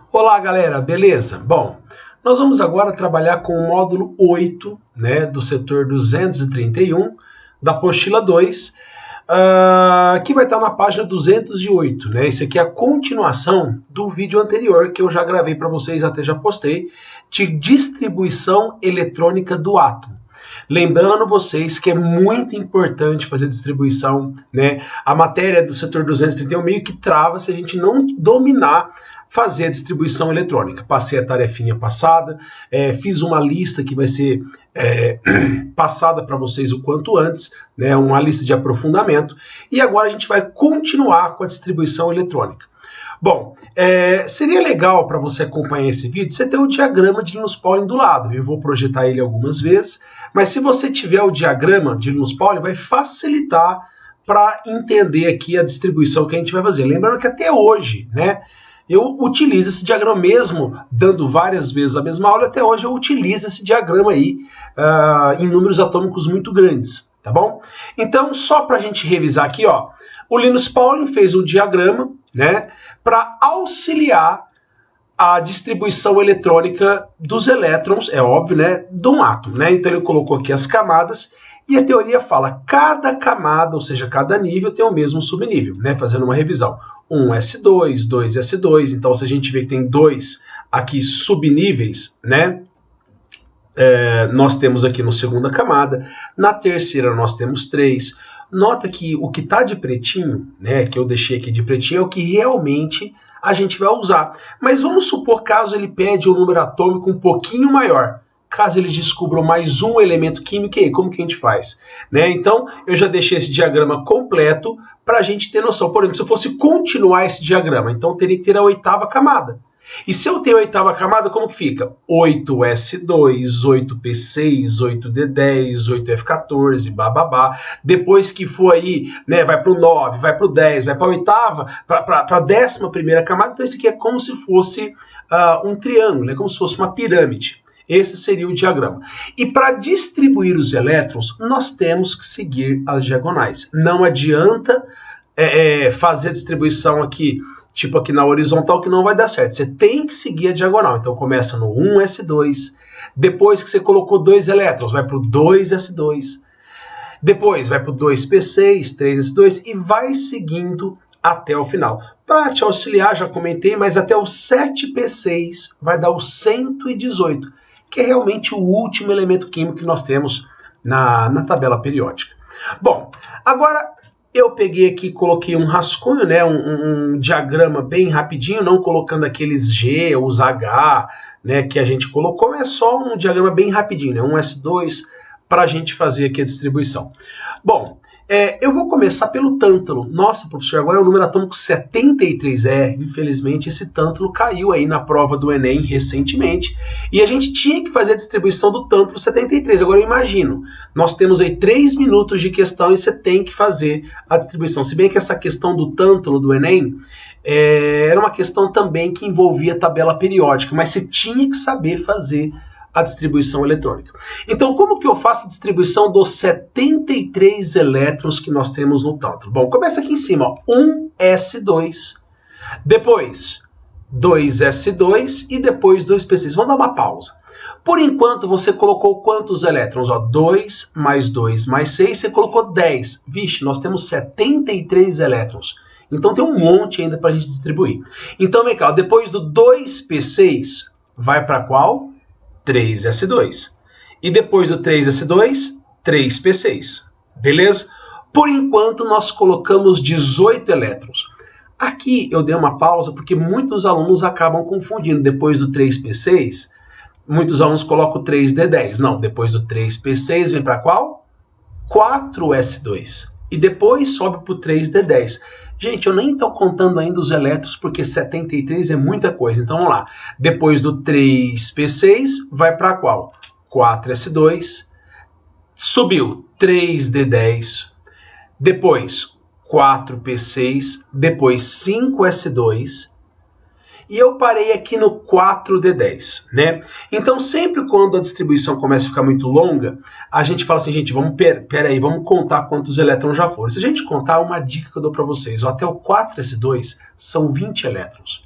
Olá, galera, beleza? Bom, nós vamos agora trabalhar com o módulo 8, né, do setor 231, da apostila 2, que vai estar na página 208, né? Esse aqui é a continuação do vídeo anterior que eu já gravei para vocês, até já postei, de distribuição eletrônica do átomo. Lembrando vocês que é muito importante fazer distribuição, né? A matéria do setor 231 meio que trava se a gente não dominar fazer a distribuição eletrônica. Passei a tarefinha passada, fiz uma lista que vai ser passada para vocês o quanto antes, né? Uma lista de aprofundamento, e agora a gente vai continuar com a distribuição eletrônica. Bom, seria legal para você acompanhar esse vídeo, você ter o diagrama de Linus Pauling do lado. Eu vou projetar ele algumas vezes, mas se você tiver o diagrama de Linus Pauling, vai facilitar para entender aqui a distribuição que a gente vai fazer. Lembrando que até hoje, né, eu utilizo esse diagrama mesmo, dando várias vezes a mesma aula, até hoje eu utilizo esse diagrama aí em números atômicos muito grandes, tá bom? Então, só para a gente revisar aqui, ó, o Linus Pauling fez um diagrama, né, para auxiliar a distribuição eletrônica dos elétrons, é óbvio, né, de um átomo, né? Então ele colocou aqui as camadas, e a teoria fala cada camada, ou seja, cada nível tem o mesmo subnível, né? Fazendo uma revisão. 1s2, 2s2, então se a gente vê que tem dois aqui subníveis, né? Nós temos aqui na segunda camada, na terceira nós temos 3. Nota que o que está de pretinho, né, que eu deixei aqui de pretinho, é o que realmente a gente vai usar. Mas vamos supor, caso ele pede um número atômico um pouquinho maior, caso eles descubram mais um elemento químico, aí como que a gente faz? Né? Então, eu já deixei esse diagrama completo para a gente ter noção. Por exemplo, se eu fosse continuar esse diagrama, então teria que ter a 8ª camada. E se eu tenho a 8ª camada, como que fica? 8s2, 8p6, 8d10, 8f14, bababá. Depois que for aí, né, vai para o 9, vai para o 10, vai para a 8ª, para a 11ª camada. Então esse aqui é como se fosse um triângulo, né, como se fosse uma pirâmide. Esse seria o diagrama. E para distribuir os elétrons, nós temos que seguir as diagonais. Não adianta fazer a distribuição aqui, tipo aqui na horizontal, que não vai dar certo. Você tem que seguir a diagonal. Então começa no 1s2, depois que você colocou 2 elétrons, vai para o 2s2, depois vai para o 2p6, 3s2 e vai seguindo até o final. Para te auxiliar, já comentei, mas até o 7p6 vai dar o 118, que é realmente o último elemento químico que nós temos na tabela periódica. Bom, agora eu peguei aqui, coloquei um rascunho, né, um diagrama bem rapidinho, não colocando aqueles G, os H, né, que a gente colocou, é só um diagrama bem rapidinho, né, 1s2, para a gente fazer aqui a distribuição. Bom, eu vou começar pelo tântalo. Nossa, professor, agora é o número atômico 73. Infelizmente esse tântalo caiu aí na prova do Enem recentemente, e a gente tinha que fazer a distribuição do tântalo 73. Agora eu imagino, nós temos aí 3 minutos de questão e você tem que fazer a distribuição. Se bem que essa questão do tântalo do Enem era uma questão também que envolvia tabela periódica, mas você tinha que saber fazer a distribuição eletrônica. Então, como que eu faço a distribuição dos 73 elétrons que nós temos no tântalo? Bom, começa aqui em cima, ó, 1s2, depois 2s2 e depois 2p6. Vamos dar uma pausa. Por enquanto, você colocou quantos elétrons? Ó, 2 mais 2 mais 6, você colocou 10. Vixe, nós temos 73 elétrons. Então, tem um monte ainda para a gente distribuir. Então, vem cá, ó, depois do 2p6, vai para qual? 3s2. E depois do 3s2, 3p6. Beleza? Por enquanto, nós colocamos 18 elétrons. Aqui eu dei uma pausa porque muitos alunos acabam confundindo. Depois do 3p6, muitos alunos colocam o 3d10. Não, depois do 3p6 vem para qual? 4s2. E depois sobe para o 3d10. Gente, eu nem estou contando ainda os elétrons, porque 73 é muita coisa. Então, vamos lá. Depois do 3p6, vai para qual? 4s2. Subiu 3d10. Depois 4p6. Depois 5s2. E eu parei aqui no 4d10, né? Então, sempre quando a distribuição começa a ficar muito longa, a gente fala assim, gente, peraí, vamos contar quantos elétrons já foram. Se a gente contar, uma dica que eu dou para vocês, ó, até o 4s2 são 20 elétrons.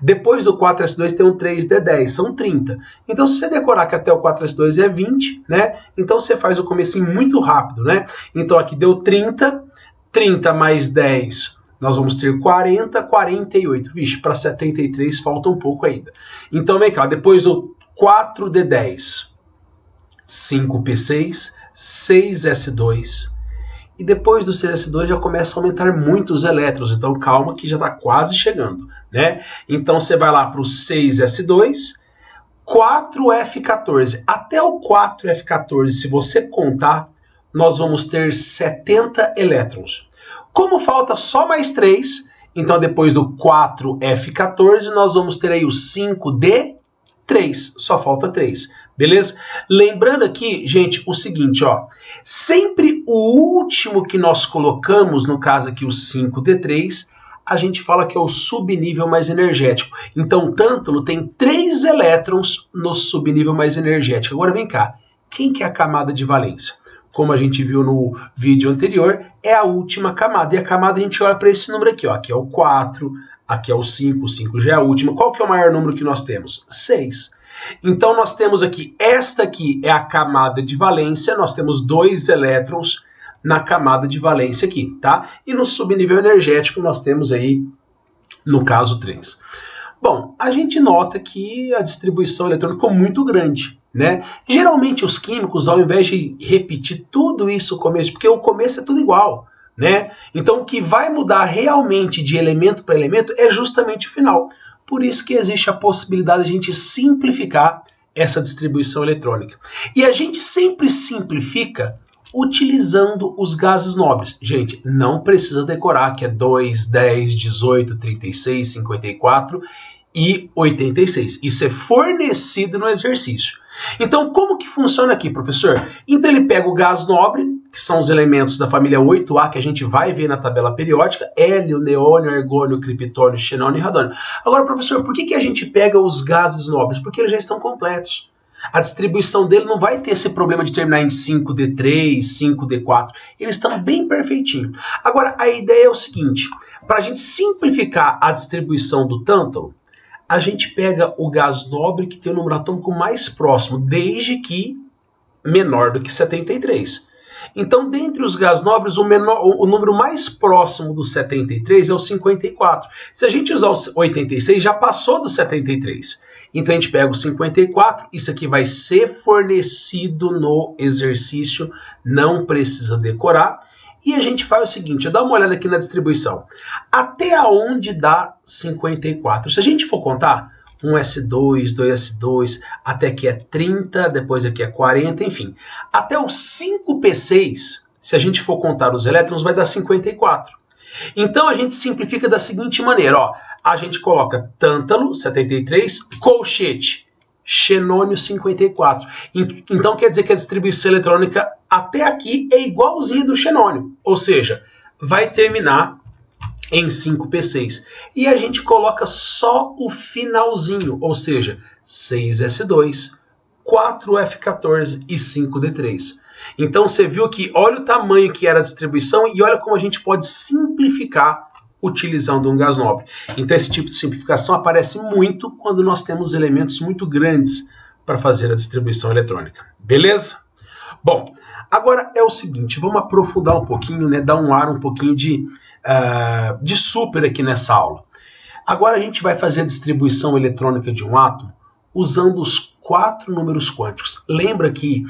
Depois do 4s2 tem um 3d10, são 30. Então, se você decorar que até o 4s2 é 20, né? Então, você faz o comecinho muito rápido, né? Então, aqui deu 30, 30 mais 10, nós vamos ter 40, 48. Vixe, para 73 falta um pouco ainda. Então, vem cá, depois do 4d10, 5p6, 6s2, e depois do 6s2 já começa a aumentar muito os elétrons, então calma que já está quase chegando, né? Então você vai lá para o 6s2, 4f14. Até o 4f14, se você contar, nós vamos ter 70 elétrons. Como falta só mais 3, então depois do 4f14, nós vamos ter aí o 5d3, só falta 3. Beleza? Lembrando aqui, gente, o seguinte, ó, sempre o último que nós colocamos, no caso aqui o 5d3, a gente fala que é o subnível mais energético. Então, o tântalo tem 3 elétrons no subnível mais energético. Agora vem cá, quem que é a camada de valência? Como a gente viu no vídeo anterior, é a última camada. E a camada a gente olha para esse número aqui, ó, aqui é o 4, aqui é o 5 já é a última. Qual que é o maior número que nós temos? 6. Então, nós temos aqui, esta aqui é a camada de valência, nós temos 2 elétrons na camada de valência aqui, tá? E no subnível energético nós temos aí, no caso, 3. Bom, a gente nota que a distribuição eletrônica ficou muito grande, né? Geralmente os químicos, ao invés de repetir tudo isso no começo, porque o começo é tudo igual, né? Então, o que vai mudar realmente de elemento para elemento é justamente o final. Por isso que existe a possibilidade de a gente simplificar essa distribuição eletrônica. E a gente sempre simplifica utilizando os gases nobres. Gente, não precisa decorar que é 2, 10, 18, 36, 54 e 86. Isso é fornecido no exercício. Então, como que funciona aqui, professor? Então, ele pega o gás nobre, que são os elementos da família 8A, que a gente vai ver na tabela periódica, hélio, neônio, argônio, criptônio, xenônio e radônio. Agora, professor, por que a gente pega os gases nobres? Porque eles já estão completos. A distribuição dele não vai ter esse problema de terminar em 5D3, 5D4. Eles estão bem perfeitinho. Agora, a ideia é o seguinte, para a gente simplificar a distribuição do tântalo, a gente pega o gás nobre que tem o número atômico mais próximo, desde que menor do que 73. Então, dentre os gases nobres, o número mais próximo do 73 é o 54. Se a gente usar o 86, já passou do 73. Então, a gente pega o 54, isso aqui vai ser fornecido no exercício, não precisa decorar. E a gente faz o seguinte, dá uma olhada aqui na distribuição. Até onde dá 54? Se a gente for contar, 1s2, 2s2, até aqui é 30, depois aqui é 40, enfim. Até o 5p6, se a gente for contar os elétrons, vai dar 54. Então, a gente simplifica da seguinte maneira, ó. A gente coloca tântalo, 73, colchete, xenônio, 54. Então, quer dizer que a distribuição eletrônica até aqui é igualzinha do xenônio. Ou seja, vai terminar em 5p6. E a gente coloca só o finalzinho, ou seja, 6s2, 4f14 e 5d3. Então você viu que olha o tamanho que era a distribuição e olha como a gente pode simplificar utilizando um gás nobre. Então esse tipo de simplificação aparece muito quando nós temos elementos muito grandes para fazer a distribuição eletrônica. Beleza? Bom, agora é o seguinte, vamos aprofundar um pouquinho, né, dar um ar um pouquinho de super aqui nessa aula. Agora a gente vai fazer a distribuição eletrônica de um átomo usando os 4 números quânticos. Lembra que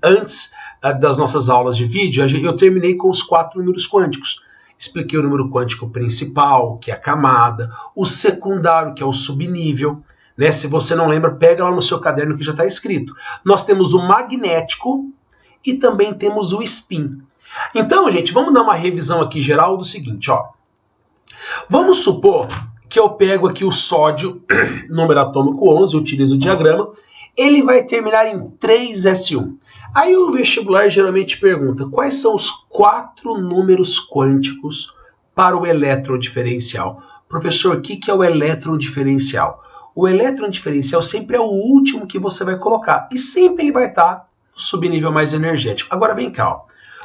antes das nossas aulas de vídeo, eu terminei com os 4 números quânticos. Expliquei o número quântico principal, que é a camada, o secundário, que é o subnível. Né? Se você não lembra, pega lá no seu caderno que já está escrito. Nós temos o magnético e também temos o spin. Então, gente, vamos dar uma revisão aqui geral do seguinte, ó. Vamos supor que eu pego aqui o sódio, número atômico 11, utilizo o diagrama, ele vai terminar em 3s1. Aí o vestibular geralmente pergunta, quais são os 4 números quânticos para o elétron diferencial? Professor, o que é o elétron diferencial? O elétron diferencial sempre é o último que você vai colocar, e sempre ele vai estar no subnível mais energético. Agora vem cá, ó.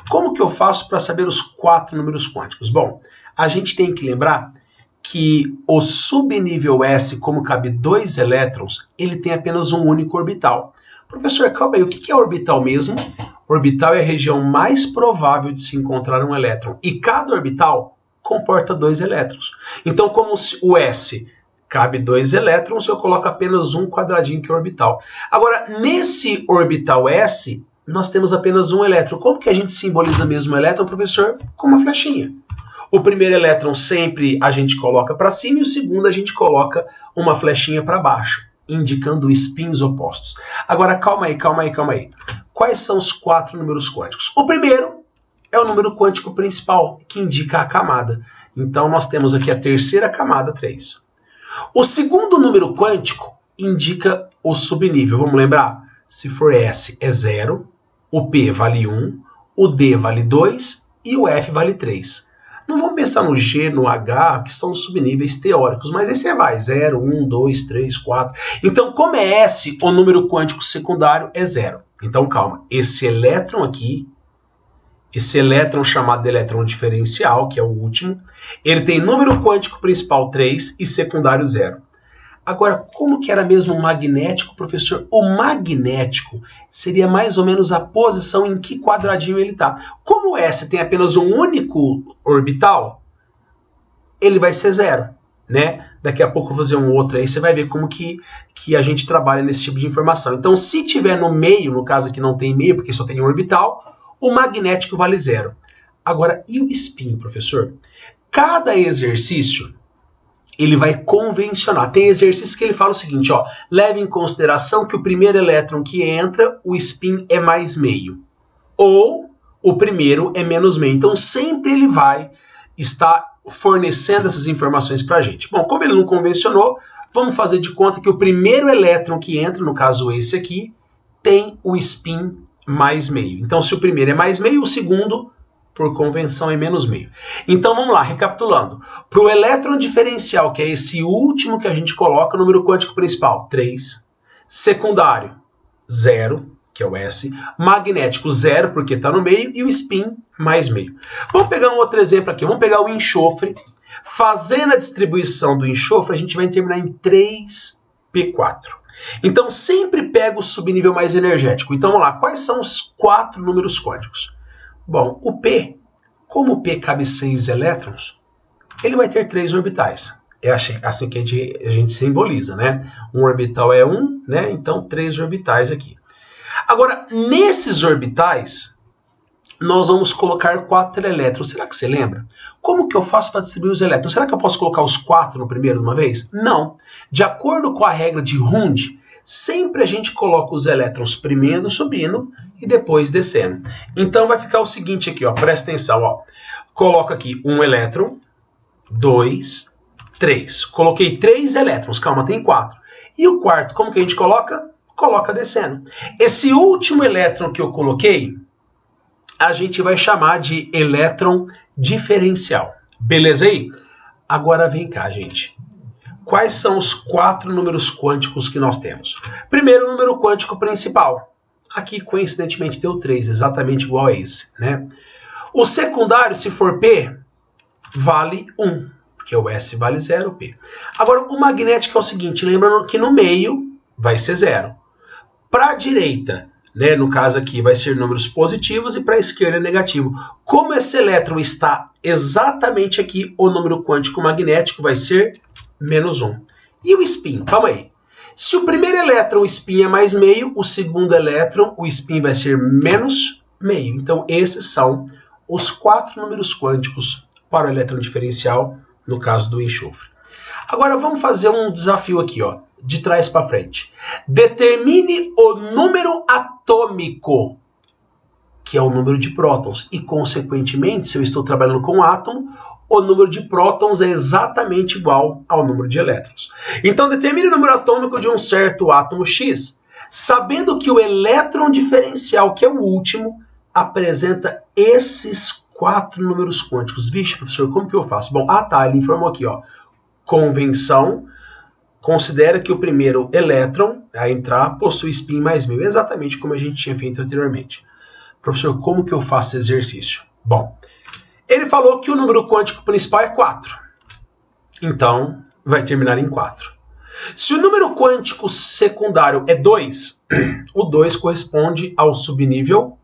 Como que eu faço para saber os 4 números quânticos? Bom, a gente tem que lembrar que o subnível S, como cabe 2 elétrons, ele tem apenas um único orbital. Professor, calma aí, o que é orbital mesmo? Orbital é a região mais provável de se encontrar um elétron. E cada orbital comporta 2 elétrons. Então, como o S cabe 2 elétrons, eu coloco apenas um quadradinho que é orbital. Agora, nesse orbital S, nós temos apenas um elétron. Como que a gente simboliza mesmo o elétron, professor? Com uma flechinha. O primeiro elétron sempre a gente coloca para cima e o segundo a gente coloca uma flechinha para baixo, indicando spins opostos. Agora, calma aí. Quais são os 4 números quânticos? O primeiro é o número quântico principal, que indica a camada. Então, nós temos aqui a terceira camada, 3. O segundo número quântico indica o subnível. Vamos lembrar? Se for S é 0, o P vale 1, o D vale 2 e o F vale 3. Não vamos pensar no G, no H, que são subníveis teóricos, mas aí você vai 0, 1, 2, 3, 4. Então, como é S, o número quântico secundário é 0. Então, calma, esse elétron aqui, esse elétron chamado de elétron diferencial, que é o último, ele tem número quântico principal 3 e secundário 0. Agora, como que era mesmo o magnético, professor? O magnético seria mais ou menos a posição em que quadradinho ele está. Como o S tem apenas um único orbital, ele vai ser 0, né? Daqui a pouco eu vou fazer um outro aí, você vai ver como que a gente trabalha nesse tipo de informação. Então, se tiver no meio, no caso aqui não tem meio, porque só tem um orbital, o magnético vale 0. Agora, e o spin, professor? Cada exercício ele vai convencionar. Tem exercícios que ele fala o seguinte, ó, leve em consideração que o primeiro elétron que entra, o spin é mais meio. Ou o primeiro é menos meio. Então, sempre ele vai estar fornecendo essas informações para a gente. Bom, como ele não convencionou, vamos fazer de conta que o primeiro elétron que entra, no caso esse aqui, tem o spin mais meio. Então, se o primeiro é mais meio, o segundo, por convenção, é menos meio. Então, vamos lá, recapitulando. Para o elétron diferencial, que é esse último que a gente coloca, o número quântico principal, 3. Secundário, 0, que é o S. Magnético, 0, porque está no meio. E o spin, mais meio. Vamos pegar um outro exemplo aqui. Vamos pegar o enxofre. Fazendo a distribuição do enxofre, a gente vai terminar em 3p4. Então, sempre pega o subnível mais energético. Então, vamos lá. Quais são os 4 números quânticos? Bom, o P, como o P cabe 6 elétrons, ele vai ter 3 orbitais. É assim que a gente simboliza, né? Um orbital é 1, né? Então, 3 orbitais aqui. Agora, nesses orbitais, nós vamos colocar 4 elétrons. Será que você lembra? Como que eu faço para distribuir os elétrons? Será que eu posso colocar os 4 no primeiro de uma vez? Não. De acordo com a regra de Hund, sempre a gente coloca os elétrons primeiro subindo e depois descendo. Então vai ficar o seguinte aqui, ó, presta atenção, ó. Coloco aqui um elétron, 2, 3. Coloquei 3 elétrons, calma, tem 4. E o quarto, como que a gente coloca? Coloca descendo. Esse último elétron que eu coloquei, a gente vai chamar de elétron diferencial. Beleza aí? Agora vem cá, gente. Quais são os 4 números quânticos que nós temos? Primeiro, o número quântico principal. Aqui, coincidentemente, deu 3, exatamente igual a esse, né? O secundário, se for P, vale 1, porque o S vale 0, P. Agora, o magnético é o seguinte, lembrando que no meio vai ser 0. Para a direita, né, no caso aqui, vai ser números positivos e para a esquerda negativo. Como esse elétron está exatamente aqui, o número quântico magnético vai ser menos 1. E o spin? Calma aí. Se o primeiro elétron, o spin é mais meio, o segundo elétron, o spin vai ser menos meio. Então, esses são os 4 números quânticos para o elétron diferencial, no caso do enxofre. Agora, vamos fazer um desafio aqui, ó, de trás para frente. Determine o número atômico, que é o número de prótons. E, consequentemente, se eu estou trabalhando com átomo, o número de prótons é exatamente igual ao número de elétrons. Então, determine o número atômico de um certo átomo X, sabendo que o elétron diferencial, que é o último, apresenta esses 4 números quânticos. Vixe, professor, como que eu faço? Bom, ele informou aqui, ó, convenção, considera que o primeiro elétron a entrar possui spin mais meio, exatamente como a gente tinha feito anteriormente. Professor, como que eu faço esse exercício? Bom, ele falou que o número quântico principal é 4. então vai terminar em 4. Se o número quântico secundário é 2, o 2 corresponde ao subnível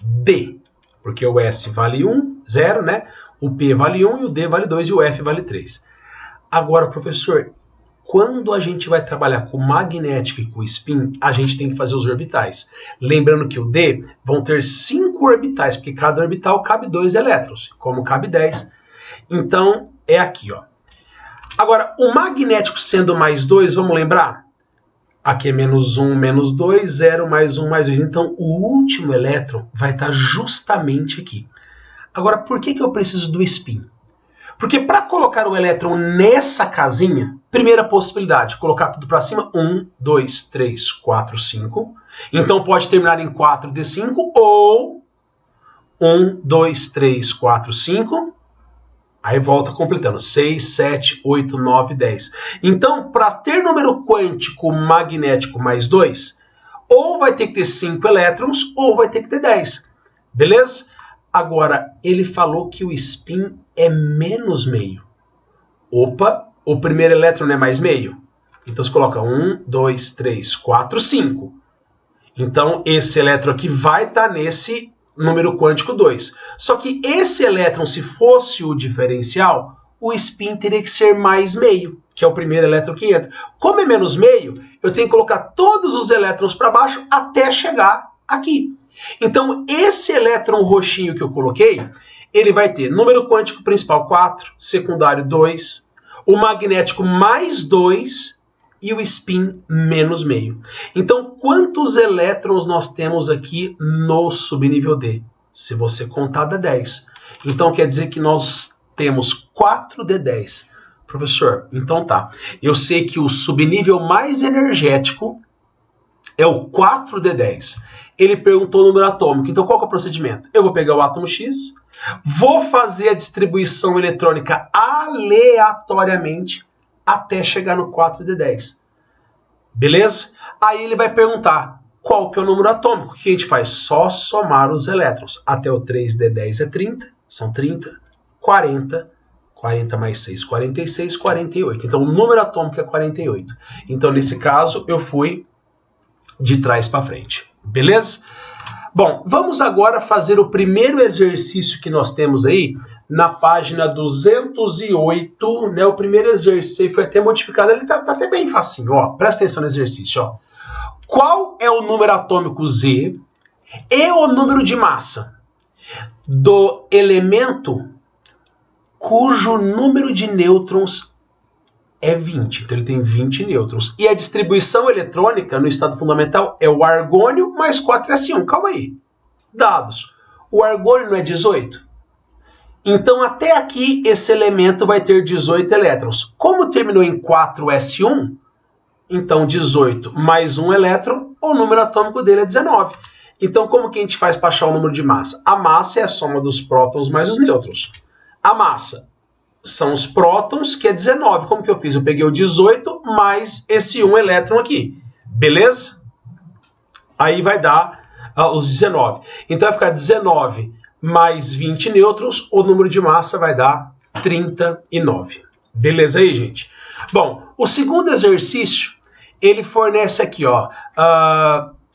D, porque o S vale 1, 0, né? O P vale 1 e o D vale 2 e o F vale 3. Agora, professor, quando a gente vai trabalhar com magnética e com spin, a gente tem que fazer os orbitais. Lembrando que o D vão ter 5 orbitais, porque cada orbital cabe 2 elétrons, como cabe 10. Então, é aqui, ó. Agora, o magnético sendo mais 2, vamos lembrar? Aqui é menos 1, menos 2, 0, mais 1, mais 2. Então, o último elétron vai estar justamente aqui. Agora, por que eu preciso do spin? Porque para colocar o elétron nessa casinha, primeira possibilidade, colocar tudo para cima, 1, 2, 3, 4, 5. Então pode terminar em 4d5 ou 1, 2, 3, 4, 5. Aí volta completando, 6, 7, 8, 9, 10. Então, para ter número quântico magnético mais 2, ou vai ter que ter 5 elétrons, ou vai ter que ter 10. Beleza? Agora, ele falou que o spin é menos meio. Opa, o primeiro elétron não é mais meio? Então você coloca 1, 2, 3, 4, 5. Então esse elétron aqui vai estar nesse número quântico 2. Só que esse elétron, se fosse o diferencial, o spin teria que ser mais meio, que é o primeiro elétron que entra. Como é menos meio, eu tenho que colocar todos os elétrons para baixo até chegar aqui. Então, esse elétron roxinho que eu coloquei, ele vai ter número quântico principal 4, secundário 2, o magnético mais 2 e o spin menos meio. Então, quantos elétrons nós temos aqui no subnível D? Se você contar, dá 10. Então, quer dizer que nós temos 4d10. Professor, então tá. Eu sei que o subnível mais energético é o 4d10. Ele perguntou o número atômico. Então, qual que é o procedimento? Eu vou pegar o átomo X, vou fazer a distribuição eletrônica aleatoriamente até chegar no 4d10. Beleza? Aí ele vai perguntar qual que é o número atômico. O que a gente faz? Só somar os elétrons. Até o 3d10 é 30, são 30, 40, 40 mais 6, 46, 48. Então, o número atômico é 48. Então, nesse caso, eu fui de trás para frente. Beleza? Bom, vamos agora fazer o primeiro exercício que nós temos aí na página 208, né? O primeiro exercício foi até modificado, ele tá até bem facinho, ó. Presta atenção no exercício, ó. Qual é o número atômico Z e o número de massa do elemento cujo número de nêutrons é 20, então ele tem 20 nêutrons. E a distribuição eletrônica no estado fundamental é o argônio mais 4s1. Calma aí. Dados. O argônio não é 18? Então até aqui esse elemento vai ter 18 elétrons. Como terminou em 4s1, então 18 mais 1 elétron, o número atômico dele é 19. Então como que a gente faz para achar o número de massa? A massa é a soma dos prótons mais os nêutrons. A massa são os prótons, que é 19. Como que eu fiz? Eu peguei o 18 mais esse 1 elétron aqui. Beleza? Aí vai dar os 19. Então vai ficar 19 mais 20 nêutrons. O número de massa vai dar 39. Beleza aí, gente? Bom, o segundo exercício, ele fornece aqui, ó,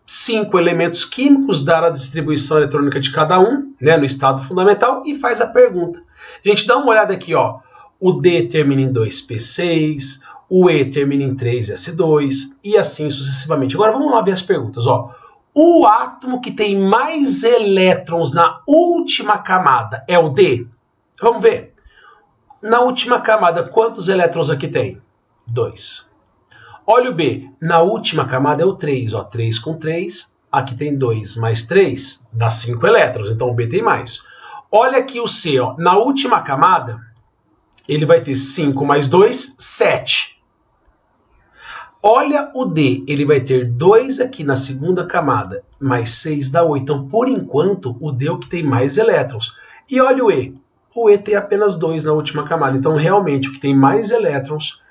5 elementos químicos, dada a distribuição eletrônica de cada um, né, no estado fundamental, e faz a pergunta. Gente, dá uma olhada aqui, ó. O D termina em 2p6, o E termina em 3s2 e assim sucessivamente. Agora vamos lá ver as perguntas, ó. O átomo que tem mais elétrons na última camada é o D? Vamos ver. Na última camada, quantos elétrons aqui tem? 2. Olha o B. Na última camada é o 3, ó. 3 com 3, aqui tem 2 mais 3, dá 5 elétrons, então o B tem mais. Olha aqui o C, ó. Na última camada, ele vai ter 5 mais 2, 7. Olha o D, ele vai ter 2 aqui na segunda camada, mais 6 dá 8. Então, por enquanto, o D é o que tem mais elétrons. E olha o E tem apenas 2 na última camada. Então, realmente, o que tem mais elétrons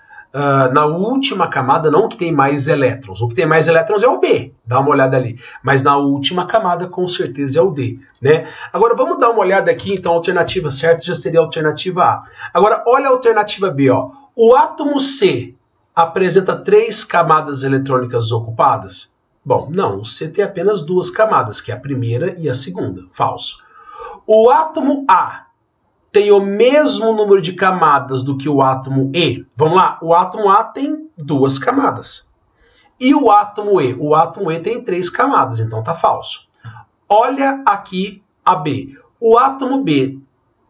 na última camada, não o que tem mais elétrons. O que tem mais elétrons é o B, dá uma olhada ali. Mas na última camada, com certeza, é o D, né? Agora, vamos dar uma olhada aqui, então, a alternativa certa já seria a alternativa A. Agora, olha a alternativa B, ó. O átomo C apresenta 3 camadas eletrônicas ocupadas? Bom, não, o C tem apenas 2 camadas, que é a primeira e a segunda. Falso. O átomo A tem o mesmo número de camadas do que o átomo E. Vamos lá, o átomo A tem 2 camadas. E o átomo E? O átomo E tem 3 camadas, então tá falso. Olha aqui a B. O átomo B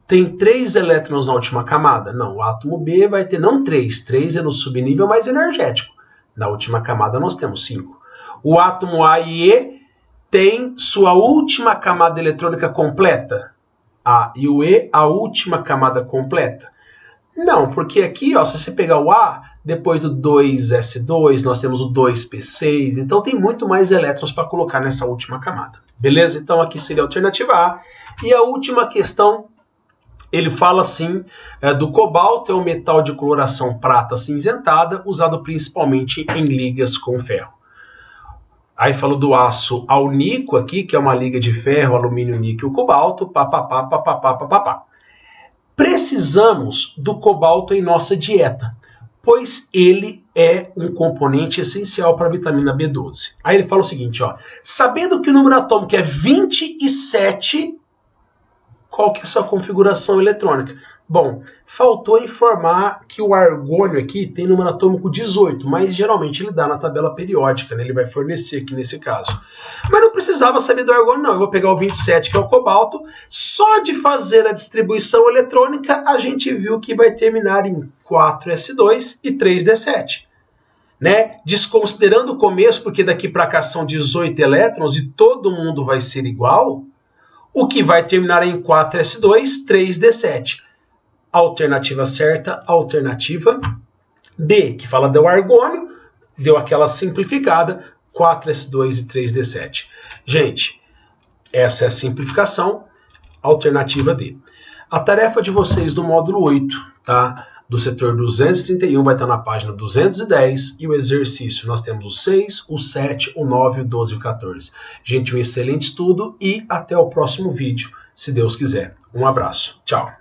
tem 3 elétrons na última camada? Não, o átomo B vai ter não 3. 3 é no subnível mais energético. Na última camada nós temos 5. O átomo A e E tem sua última camada eletrônica completa? A e o E, a última camada completa? Não, porque aqui, ó, se você pegar o A, depois do 2s2, nós temos o 2p6, então tem muito mais elétrons para colocar nessa última camada. Beleza? Então aqui seria a alternativa A. E a última questão, ele fala assim, do cobalto é um metal de coloração prata acinzentada, usado principalmente em ligas com ferro. Aí falou do aço alnico aqui, que é uma liga de ferro, alumínio, níquel, cobalto, papapá, papapá, papapá. Precisamos do cobalto em nossa dieta, pois ele é um componente essencial para a vitamina B12. Aí ele fala o seguinte, ó, sabendo que o número atômico é 27, qual que é a sua configuração eletrônica? Bom, faltou informar que o argônio aqui tem número atômico 18, mas geralmente ele dá na tabela periódica, né? Ele vai fornecer aqui nesse caso. Mas não precisava saber do argônio, não. Eu vou pegar o 27, que é o cobalto. Só de fazer a distribuição eletrônica, a gente viu que vai terminar em 4s2 e 3d7. Né? Desconsiderando o começo, porque daqui para cá são 18 elétrons e todo mundo vai ser igual, o que vai terminar em 4s2, 3d7. Alternativa certa, alternativa D, que fala do argônio, deu aquela simplificada, 4s2 e 3d7. Gente, essa é a simplificação, alternativa D. A tarefa de vocês do módulo 8, tá? Do setor 231 vai estar na página 210 e o exercício nós temos o 6, o 7, o 9, o 12 e o 14. Gente, um excelente estudo e até o próximo vídeo, se Deus quiser. Um abraço. Tchau.